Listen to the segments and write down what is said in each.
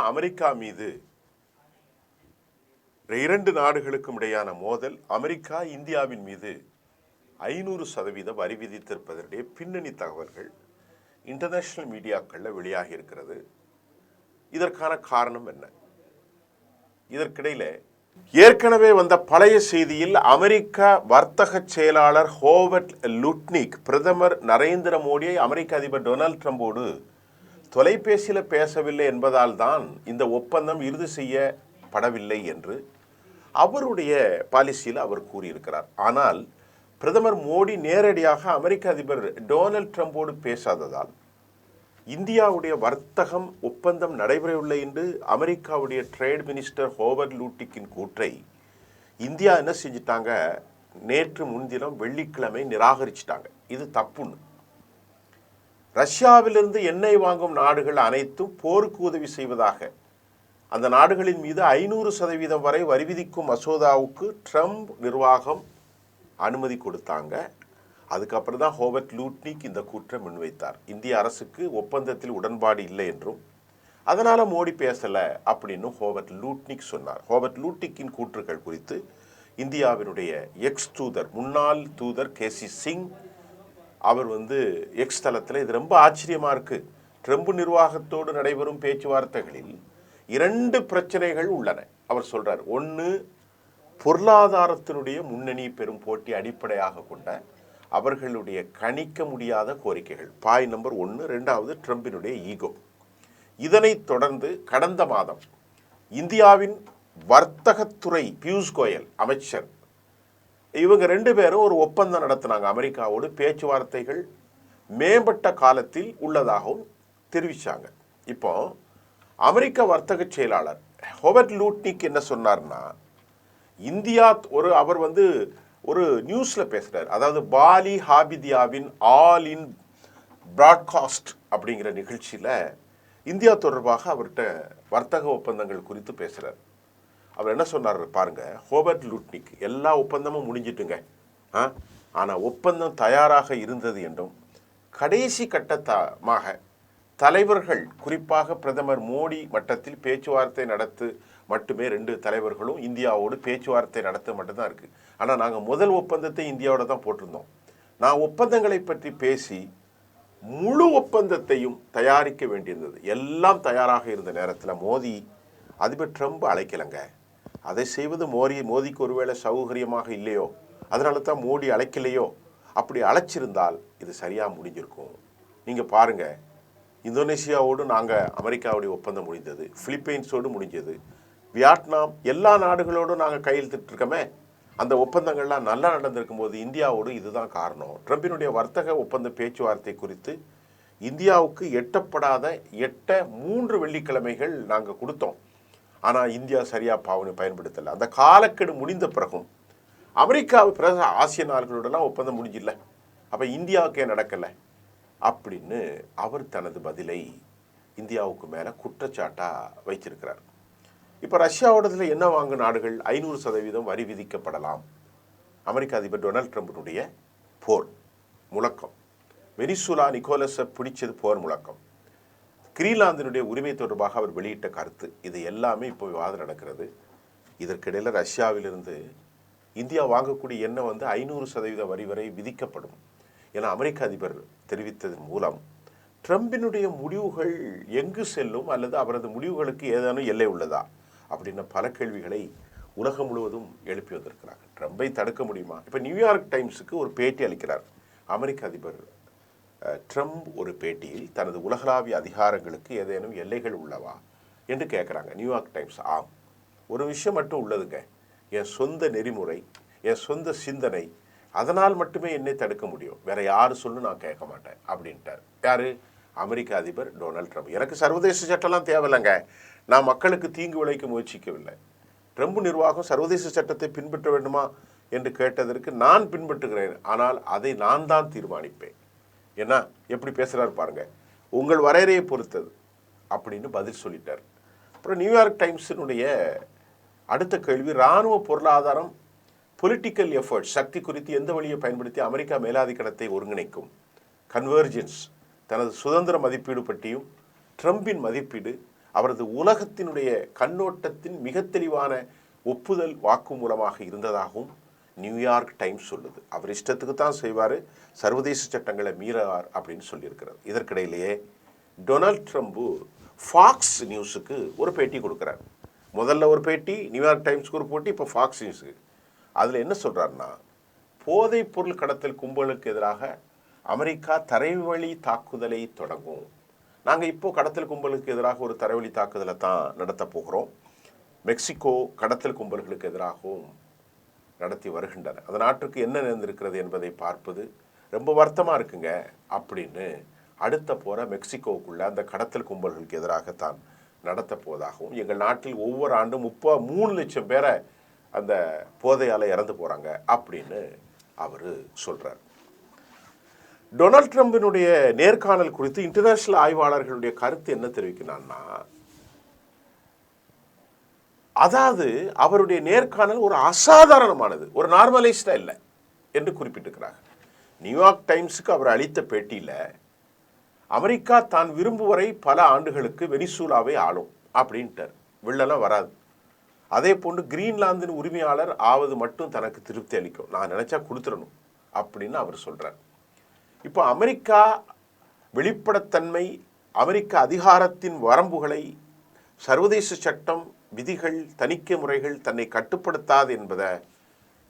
America மீது இரண்டு நாடுகளுக்கும் இடையான மோதல் அமெரிக்கா இந்தியாவின் மீது 500% வரி விதித்திருப்பதற்குரிய பின்னணி தகவல்கள் இன்டர்நேஷனல் மீடியாக்களில் வெளியாகி இருக்கிறது. இதற்கான காரணம் என்ன? இதற்கிடையில ஏற்கனவே வந்த பழைய செய்தியில் அமெரிக்க வர்த்தக செயலாளர் ஹோவர்ட் லுட்னிக் பிரதமர் நரேந்திர மோடியை அமெரிக்க அதிபர் டொனால்ட் ட்ரம்போடு தொலைபேசியில் பேசவில்லை என்பதால் தான் இந்த ஒப்பந்தம் இறுதி செய்யப்படவில்லை என்று அவருடைய பாலிசியில் அவர் கூறியிருக்கிறார். ஆனால் பிரதமர் மோடி நேரடியாக அமெரிக்க அதிபர் டொனால்ட் ட்ரம்போடு பேசாததால் இந்தியாவுடைய வர்த்தகம் ஒப்பந்தம் நடைபெறவில்லை என்று அமெரிக்காவுடைய ட்ரேட் மினிஸ்டர் ஹோவர்ட் லூட்டிக்கின் கூற்றை இந்தியா என்ன செஞ்சிட்டாங்க, நேற்று முன்தினம் வெள்ளிக்கிழமை நிராகரிச்சிட்டாங்க. இது தப்புன்னு. ரஷ்யாவிலிருந்து எண்ணெய் வாங்கும் நாடுகள் அனைத்தும் போருக்கு உதவி செய்வதாக அந்த நாடுகளின் மீது 500% வரை வரி விதிக்கும் மசோதாவுக்கு ட்ரம்ப் நிர்வாகம் அனுமதி கொடுத்தாங்க. அதுக்கப்புறம் தான் ஹோவர்ட் லூட்னிக் இந்த கூற்றை முன்வைத்தார். இந்திய அரசுக்கு ஒப்பந்தத்தில் உடன்பாடு இல்லை என்றும் அதனால் மோடி பேசலை அப்படின்னு ஹோவர்ட் லூட்னிக் சொன்னார். ஹோவர்ட் லூட்னிக்கின் கூற்றுகள் குறித்து இந்தியாவினுடைய எக்ஸ் தூதர் முன்னாள் தூதர் கேசி சிங் அவர் எக்ஸ் தளத்தில் இது ரொம்ப ஆச்சரியமாக இருக்குது, ட்ரம்ப் நிர்வாகத்தோடு நடைபெறும் பேச்சுவார்த்தைகளில் 2 பிரச்சனைகள் உள்ளன அவர் சொல்கிறார். ஒன்று, பொருளாதாரத்தினுடைய முன்னணி பெரும் போட்டி அடிப்படையாக கொண்ட அவர்களுடைய கணிக்க முடியாத கோரிக்கைகள், பாயிண்ட் நம்பர் 1. 2வது, ட்ரம்பினுடைய ஈகோ. இதனைத் தொடர்ந்து கடந்த மாதம் இந்தியாவின் வர்த்தகத்துறை பியூஷ் கோயல் அமைச்சர் இவங்க 2 பேரும் ஒரு ஒப்பந்தம் நடத்தினாங்க அமெரிக்காவோடு. பேச்சுவார்த்தைகள் மேம்பட்ட காலத்தில் உள்ளதாகவும் தெரிவித்தாங்க. இப்போ அமெரிக்க வர்த்தக செயலாளர் ஹோவர்ட் லூட்னிக் என்ன சொன்னார்னா, இந்தியா அவர் ஒரு நியூஸில் பேசுகிறார். அதாவது பாலி ஹாபிதியாவின் ஆல் இன் பிராட்காஸ்ட் அப்படிங்கிற நிகழ்ச்சியில் இந்தியா தொடர்பாக அவர்கிட்ட வர்த்தக ஒப்பந்தங்கள் குறித்து பேசுகிறார். அவர் என்ன சொன்னார் பாருங்க, ஹோவர்ட் லூட்னிக் எல்லா ஒப்பந்தமும் முடிஞ்சிட்டுங்க, ஆனால் ஒப்பந்தம் தயாராக இருந்தது என்றும் கடைசி கட்டமாக தலைவர்கள் குறிப்பாக பிரதமர் மோடி மட்டத்தில் பேச்சுவார்த்தை நடத்து மட்டுமே 2 தலைவர்களும் இந்தியாவோடு பேச்சுவார்த்தை நடத்த மட்டும்தான் இருக்குது. ஆனால் நாங்கள் முதல் ஒப்பந்தத்தை இந்தியாவோட தான் போட்டிருந்தோம். நான் ஒப்பந்தங்களை பற்றி பேசி முழு ஒப்பந்தத்தையும் தயாரிக்க வேண்டியிருந்தது. எல்லாம் தயாராக இருந்த நேரத்தில் மோடி அதிபர் ட்ரம்ப் அழைக்கலைங்க. அதை செய்வது மோடிக்கு ஒருவேளை சௌகரியமாக இல்லையோ, அதனால தான் மோடி அழைக்கலையோ. அப்படி அழைச்சிருந்தால் இது சரியாக முடிஞ்சிருக்கும். நீங்கள் பாருங்கள், இந்தோனேஷியாவோடு நாங்கள் அமெரிக்காவுடைய ஒப்பந்தம் முடிந்தது, பிலிப்பைன்ஸோடு முடிஞ்சது, வியட்நாம் எல்லா நாடுகளோடும் நாங்கள் கையெழுத்திட்டுருக்கோமே. அந்த ஒப்பந்தங்கள்லாம் நல்லா நடந்திருக்கும் போது இந்தியாவோடு இதுதான் காரணம். ட்ரம்பினுடைய வர்த்தக ஒப்பந்த பேச்சுவார்த்தை குறித்து இந்தியாவுக்கு எட்டப்படாத 3 வெள்ளிக்கிழமைகள் நாங்கள் கொடுத்தோம். ஆனால் இந்தியா சரியாக பயன்படுத்தலை. அந்த காலக்கெடு முடிந்த பிறகும் அமெரிக்காவு பிறகு ஆசிய நாடுகளோடலாம் ஒப்பந்தம் முடிஞ்சில்லை, அப்போ இந்தியாவுக்கே நடக்கலை அப்படின்னு அவர் தனது பதிலை இந்தியாவுக்கு மேலே குற்றச்சாட்டாக வைத்திருக்கிறார். இப்போ ரஷ்யாவோடதுல என்ன வாங்க நாடுகள் 500% வரி விதிக்கப்படலாம். அமெரிக்க அதிபர் டொனால்ட் ட்ரம்பினுடைய போர் முழக்கம், வெனிசுலா நிக்கோலஸை பிடிச்சது போர் முழக்கம், கிரீன்லாந்தினுடைய உரிமை தொடர்பாக அவர் வெளியிட்ட கருத்து, இது எல்லாமே இப்போ விவாதம் நடக்கிறது. இதற்கிடையில் ரஷ்யாவிலிருந்து இந்தியா வாங்கக்கூடிய எண்ணெய் 500% வரி வரை விதிக்கப்படும் என அமெரிக்க அதிபர் தெரிவித்ததன் மூலம் ட்ரம்பினுடைய முடிவுகள் எங்கு செல்லும் அல்லது அவரது முடிவுகளுக்கு ஏதேனும் எல்லை உள்ளதா அப்படின்ன பல கேள்விகளை உலகம் முழுவதும் எழுப்பி வந்திருக்கிறாங்க. ட்ரம்பை தடுக்க முடியுமா? இப்போ நியூயார்க் டைம்ஸுக்கு ஒரு பேட்டி அளிக்கிறார் அமெரிக்க அதிபர் ட்ரம்ப். ஒரு பேட்டியில் தனது உலகளாவிய அதிகாரங்களுக்கு ஏதேனும் எல்லைகள் உள்ளவா என்று கேட்குறாங்க நியூயார்க் டைம்ஸ். ஆம், ஒரு விஷயம் மட்டும் உள்ளதுங்க, என் சொந்த நெறிமுறை, என் சொந்த சிந்தனை, அதனால் மட்டுமே என்னை தடுக்க முடியும், வேற யாரு சொல்லு நான் கேட்க மாட்டேன் அப்படின்ட்டார். யாரு? அமெரிக்க அதிபர் டொனால்ட் ட்ரம்ப். எனக்கு சர்வதேச சட்டம்லாம் தேவையில்லைங்க, நான் மக்களுக்கு தீங்கு விளைவிக்க முயற்சிக்கவில்லை. ட்ரம்ப் நிர்வாகம் சர்வதேச சட்டத்தை பின்பற்ற வேண்டுமா என்று கேட்டதற்கு நான் பின்பற்றுகிறேன், ஆனால் அதை நான் தான் தீர்மானிப்பேன். ஏன்னா எப்படி பேசுகிறாரு பாருங்க, உங்கள் வரையறையை பொறுத்தது அப்படின்னு பதில் சொல்லிட்டார். அப்புறம் நியூயார்க் டைம்ஸினுடைய அடுத்த கேள்வி, இராணுவ பொருளாதாரம் பொலிட்டிக்கல் எஃபர்ட் சக்தி குறித்து எந்த வழியை பயன்படுத்தி அமெரிக்கா மேலாதிக்கத்தை ஒருங்கிணைக்கும், கன்வர்ஜென்ஸ், தனது சுதந்திர மதிப்பீடு பற்றியும் ட்ரம்பின் மதிப்பீடு அவரது உலகத்தினுடைய கண்ணோட்டத்தின் மிக தெளிவான ஒப்புதல் வாக்குமூலமாக இருந்ததாகவும் நியூயார்க் டைம்ஸ் சொல்லுது. அவர் இஷ்டத்துக்கு தான் செய்வார், சர்வதேச சட்டங்களை மீறார் அப்படின்னு சொல்லியிருக்கிறது. இதற்கிடையிலேயே டொனால்ட் ட்ரம்ப் ஃபாக்ஸ் நியூஸுக்கு ஒரு பேட்டி கொடுக்குறார். முதல்ல ஒரு பேட்டி நியூயார்க் டைம்ஸ்க்கு ஒரு போட்டி, இப்போ ஃபாக்ஸ் நியூஸுக்கு. அதில் என்ன சொல்கிறாருன்னா, போதைப் பொருள் கடத்தல் கும்பலுக்கு எதிராக அமெரிக்கா தரைவழி தாக்குதலை தொடங்கும். நாங்கள் இப்போ கடத்தல் கும்பலுக்கு எதிராக ஒரு தரைவழி தாக்குதலை தான் நடத்த போகிறோம். மெக்சிகோ கடத்தல் கும்பல்களுக்கு எதிராகவும் நடத்தி வருகின்றன. அந்த நாட்டுக்கு என்ன நடந்திருக்கிறது என்பதை பார்ப்பது ரொம்ப வருத்தமாக இருக்குங்க அப்படின்னு அடுத்த போகிற மெக்சிகோவுக்குள்ள அந்த கடத்தல் கும்பல்களுக்கு எதிராகத்தான் நடத்த போவதாகவும், எங்கள் நாட்டில் ஒவ்வொரு ஆண்டும் 3 லட்சம் பேரை அந்த போதையால் இறந்து போகிறாங்க அப்படின்னு அவர் சொல்கிறார். டொனால்ட் ட்ரம்பினுடைய நேர்காணல் குறித்து இன்டர்நேஷனல் ஆய்வாளர்களுடைய கருத்து என்ன தெரிவிக்கிறான்னா, அதாவது அவருடைய நேர்காணல் ஒரு அசாதாரணமானது, ஒரு நார்மலைஸ்டா இல்லை என்று குறிப்பிட்டிருக்கிறார். நியூயார்க் டைம்ஸுக்கு அவர் அளித்த பேட்டியில் அமெரிக்கா தான் விரும்புவரை பல ஆண்டுகளுக்கு வெனிசூலாவை ஆளும் அப்படின்ட்டார். வெள்ளெல்லாம் வராது. அதே போன்று கிரீன்லாந்தின் உரிமையாளர் ஆவது மட்டும் தனக்கு திருப்தி அளிக்கும், நான் நினைச்சா கொடுத்துடணும் அப்படின்னு அவர் சொல்றார். இப்போ அமெரிக்கா வெளிப்படைத்தன்மை, அமெரிக்க அதிகாரத்தின் வரம்புகளை சர்வதேச சட்டம், விதிகள், தணிக்கை முறைகள் தன்னை கட்டுப்படுத்தாது என்பதை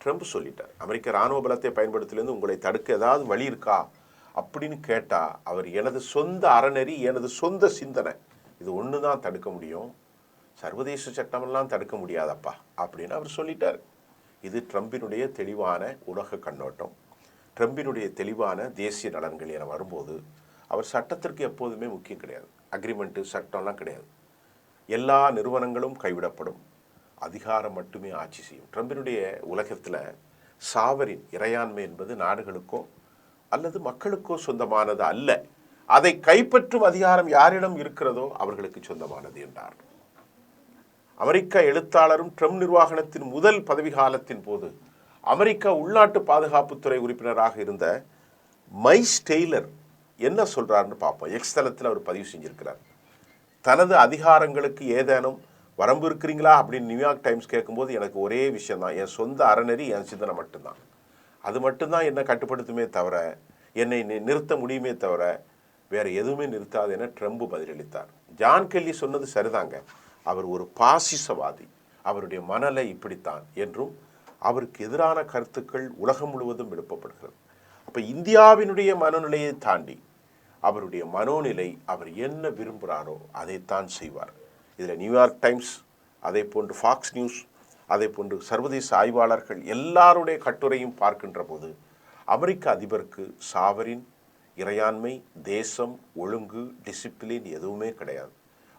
ட்ரம்ப் சொல்லிட்டார். அமெரிக்க இராணுவ பலத்தை பயன்படுத்திலேருந்து உங்களை தடுக்க ஏதாவது வழி இருக்கா அப்படின்னு கேட்டால் அவர் எனது சொந்த அறநெறி, எனது சொந்த சிந்தனை, இது ஒன்று தான் தடுக்க முடியும், சர்வதேச சட்டமெல்லாம் தடுக்க முடியாதப்பா அப்படின்னு அவர் சொல்லிட்டார். இது ட்ரம்பினுடைய தெளிவான உலக கண்ணோட்டம், ட்ரம்பினுடைய தெளிவான தேசிய நலன்கள் என வரும்போது அவர் சட்டத்திற்கு எப்போதுமே முக்கியம் கிடையாது. அக்ரிமெண்ட்டு சட்டம்லாம் கிடையாது. எல்லா நிறுவனங்களும் கைவிடப்படும், அதிகாரம் மட்டுமே ஆட்சி செய்யும். ட்ரம்பினுடைய உலகத்தில் சாவரின் இறையாண்மை என்பது நாடுகளுக்கோ அல்லது மக்களுக்கோ சொந்தமானது அல்ல, அதை கைப்பற்றும் அதிகாரம் யாரிடம் இருக்கிறதோ அவர்களுக்கு சொந்தமானது என்றார். அமெரிக்க எழுத்தாளரும் ட்ரம்ப் நிர்வாகத்தின் முதல் பதவி காலத்தின் போது அமெரிக்கா உள்நாட்டு பாதுகாப்புத்துறை உறுப்பினராக இருந்த மைஸ் டெய்லர் என்ன சொல்றாருன்னு பார்ப்போம். எக்ஸ் தளத்தில் அவர் பதிவு செஞ்சிருக்கிறார். தனது அதிகாரங்களுக்கு ஏதேனும் வரம்பு இருக்கிறீங்களா அப்படின்னு நியூயார்க் டைம்ஸ் கேட்கும்போது எனக்கு ஒரே விஷயம்தான், என் சொந்த அறநெறி, என் சிந்தனை மட்டும்தான், அது மட்டும்தான் என்னை கட்டுப்படுத்துமே தவிர, என்னை நிறுத்த முடியுமே தவிர வேறு எதுவுமே நிறுத்தாது என ட்ரம்ப் பதிலளித்தார். ஜான் கெல்லி சொன்னது சரிதாங்க, அவர் ஒரு பாசிசவாதி, அவருடைய மனநிலை இப்படித்தான் என்றும் அவருக்கு எதிரான கருத்துக்கள் உலகம் முழுவதும் எழுப்பப்படுகிறது. அப்போ இந்தியாவினுடைய மனநிலையை தாண்டி அவருடைய மனோநிலை, அவர் என்ன விரும்புகிறாரோ அதைத்தான் செய்வார். இதில் நியூயார்க் டைம்ஸ், அதே போன்று ஃபாக்ஸ் நியூஸ், அதே போன்று சர்வதேச ஆய்வாளர்கள் எல்லாருடைய கட்டுரையும் பார்க்கின்ற போது அமெரிக்க அதிபருக்கு சாவரின், இறையாண்மை, தேசம், ஒழுங்கு, டிசிப்ளின் எதுவுமே கிடையாது.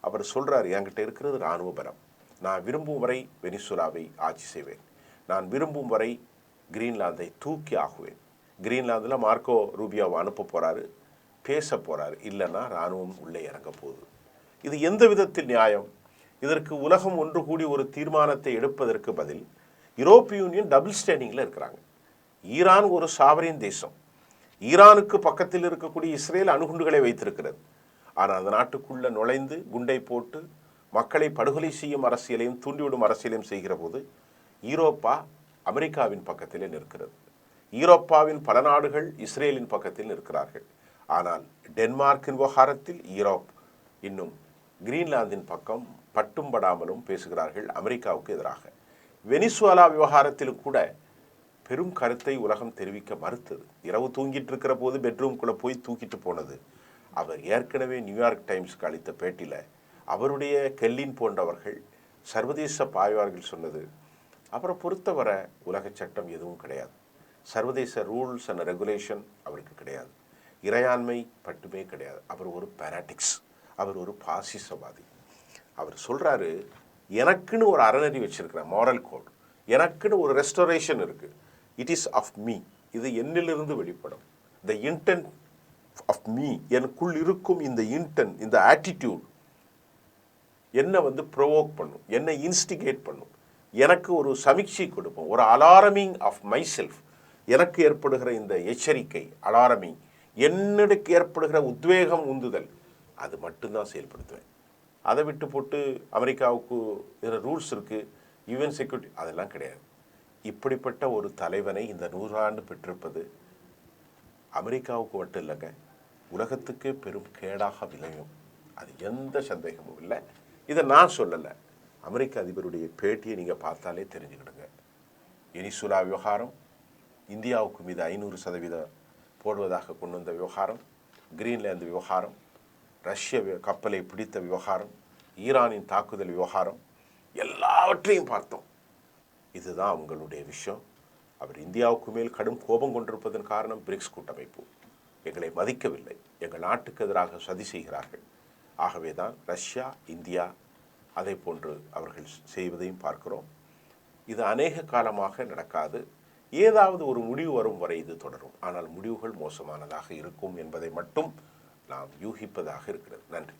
அவர் சொல்கிறார், என்கிட்ட இருக்கிறது இராணுவ பலம், நான் விரும்பும் வரை வெனிசுலாவை ஆட்சி செய்வேன், நான் விரும்பும் வரை கிரீன்லாந்தை தூக்கி ஆகுவேன். கிரீன்லாந்தில் மார்க்கோ ரூபியோவை அனுப்ப போகிறாரு, பேச போகிறாரு, இல்லைன்னா இராணுவம் உள்ளே இறங்க போகுது. இது எந்த விதத்தில் நியாயம்? இதற்கு உலகம் ஒன்று கூடி ஒரு தீர்மானத்தை எடுப்பதற்கு பதில் யூரோப்பிய யூனியன் டபுள் ஸ்டாண்டிங்கில் இருக்கிறாங்க. ஈரான் ஒரு சாவரின் தேசம், ஈரானுக்கு பக்கத்தில் இருக்கக்கூடிய இஸ்ரேல் அணுகுண்டுகளை வைத்திருக்கிறது. ஆனால் அந்த நாட்டுக்குள்ளே நுழைந்து குண்டை போட்டு மக்களை படுகொலை செய்யும் அரசியலையும் தூண்டிவிடும் அரசியலையும் செய்கிற போது ஈரோப்பா அமெரிக்காவின் பக்கத்திலே நிற்கிறது. ஈரோப்பாவின் பல நாடுகள் இஸ்ரேலின் பக்கத்தில் நிற்கிறார்கள். ஆனால் டென்மார்க்கின் விவகாரத்தில் ஈரோப் இன்னும் கிரீன்லாந்தின் பக்கம் பட்டும் படாமலும் பேசுகிறார்கள் அமெரிக்காவுக்கு எதிராக. வெனிசுவேலா விவகாரத்திலும் கூட பெரும் கருத்தை உலகம் தெரிவிக்க மறுத்தது. இரவு தூங்கிட்டு இருக்கிற போது பெட்ரூம்குள்ளே போய் தூக்கிட்டு போனது. அவர் ஏற்கனவே நியூயார்க் டைம்ஸ்க்கு அளித்த பேட்டியில் அவருடைய கெல்லின் போன்றவர்கள் சர்வதேச ஆய்வாளர்கள் சொன்னது, அவரை பொறுத்தவரை உலக சட்டம் எதுவும் கிடையாது, சர்வதேச ரூல்ஸ் அண்ட் ரெகுலேஷன் அவருக்கு கிடையாது, இறையாண்மை மட்டுமே கிடையாது, அவர் ஒரு பேராட்டிக்ஸ், அவர் ஒரு பாசிசவாதி. அவர் சொல்கிறாரு, எனக்குன்னு ஒரு அறநெறி வச்சிருக்கிறேன், மாரல் கோட், எனக்குன்னு ஒரு ரெஸ்டோரேஷன் இருக்குது, இட் இஸ் ஆஃப் மீ, இது என்னிலிருந்து வெளிப்படும், த இன்டென்ட் ஆஃப் மீ, எனக்குள் இருக்கும் இந்த இன்டென்ட், இந்த ஆட்டிடியூட் என்னை ப்ரொவோக் பண்ணும், என்னை இன்ஸ்டிகேட் பண்ணும், எனக்கு ஒரு சமீட்சை கொடுப்போம், ஒரு அலாரமிங் ஆஃப் மை செல்ஃப், எனக்கு ஏற்படுகிற இந்த எச்சரிக்கை அலாரமிங், என்னுக்கு ஏற்படுகிற உத்வேகம், உந்துதல், அது மட்டும்தான் செயல்படுத்துவேன். அதை விட்டு போட்டு அமெரிக்காவுக்கு இதில் ரூல்ஸ் இருக்குது, யுஎன் செக்யூரிட்டி, அதெல்லாம் கிடையாது. இப்படிப்பட்ட ஒரு தலைவனை இந்த 100 ஆண்டு பெற்றிருப்பது அமெரிக்காவுக்கு மட்டும் இல்லைங்க, உலகத்துக்கே பெரும் கேடாக விளையும். அது எந்த சந்தேகமும் இல்லை. இதை நான் சொல்லலை, அமெரிக்க அதிபருடைய பேட்டியை நீங்கள் பார்த்தாலே தெரிஞ்சுக்கிடுங்க. வெனிசுலா விவகாரம், இந்தியாவுக்கு மீது 500% போடுவதாக கொண்டு வந்த விவகாரம், கிரீன்லாந்து விவகாரம், ரஷ்ய கப்பலை பிடித்த விவகாரம், ஈரானின் தாக்குதல் விவகாரம், எல்லாவற்றையும் பார்த்தோம். இதுதான் அவங்களுடைய விஷயம். அவர் இந்தியாவுக்கு மேல் கடும் கோபம் கொண்டிருப்பதன் காரணம் பிரிக்ஸ் கூட்டமைப்பு எங்களை மதிக்கவில்லை, எங்கள் நாட்டுக்கு எதிராக சதி செய்கிறார்கள். ஆகவே தான் ரஷ்யா, இந்தியா அதை போன்று அவர்கள் செய்வதையும் பார்க்கிறோம். இது அநேக காலமாக நடக்காது. ஏதாவது ஒரு முடிவு வரும் வரை இது தொடரும். ஆனால் முடிவுகள் மோசமானதாக இருக்கும் என்பதை மட்டும் நாம் யூகிப்பதாக இருக்கிறது. நன்றி.